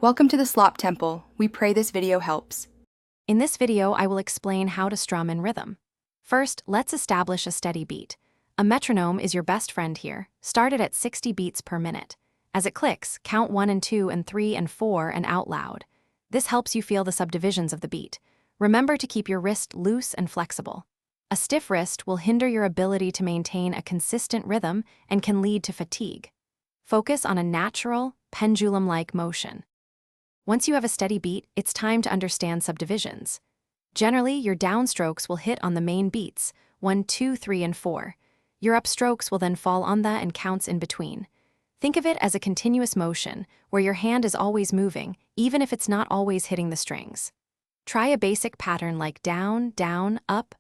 Welcome to the Slop Temple. We pray this video helps. In this video, I will explain how to strum in rhythm. First, let's establish a steady beat. A metronome is your best friend here. Start it at 60 beats per minute. As it clicks, count 1 and 2 and 3 and 4 and out loud. This helps you feel the subdivisions of the beat. Remember to keep your wrist loose and flexible. A stiff wrist will hinder your ability to maintain a consistent rhythm and can lead to fatigue. Focus on a natural, pendulum-like motion. Once you have a steady beat, it's time to understand subdivisions. Generally, your downstrokes will hit on the main beats, 1, 2, 3, and 4. Your upstrokes will then fall on the and counts in between. Think of it as a continuous motion, where your hand is always moving, even if it's not always hitting the strings. Try a basic pattern like down, down, up,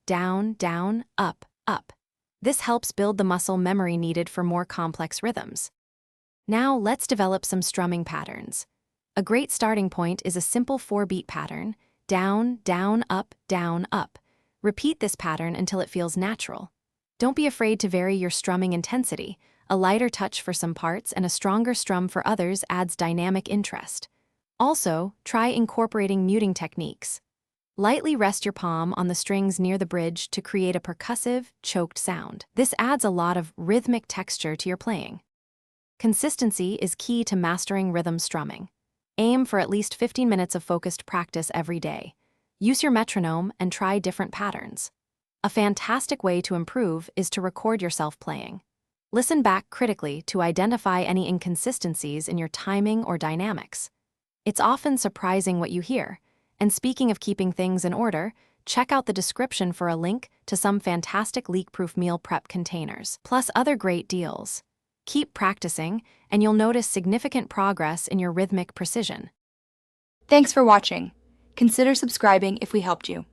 down, up, up. This helps build the muscle memory needed for more complex rhythms. Now, let's develop some strumming patterns. A great starting point is a simple 4-beat pattern, down, down, up, down, up. Repeat this pattern until it feels natural. Don't be afraid to vary your strumming intensity. A lighter touch for some parts and a stronger strum for others adds dynamic interest. Also, try incorporating muting techniques. Lightly rest your palm on the strings near the bridge to create a percussive, choked sound. This adds a lot of rhythmic texture to your playing. Consistency is key to mastering rhythm strumming. Aim for at least 15 minutes of focused practice every day. Use your metronome and try different patterns. A fantastic way to improve is to record yourself playing. Listen back critically to identify any inconsistencies in your timing or dynamics. It's often surprising what you hear. And speaking of keeping things in order, check out the description for a link to some fantastic leak-proof meal prep containers, plus other great deals. Keep practicing, and you'll notice significant progress in your rhythmic precision. Thanks for watching. Consider subscribing if we helped you.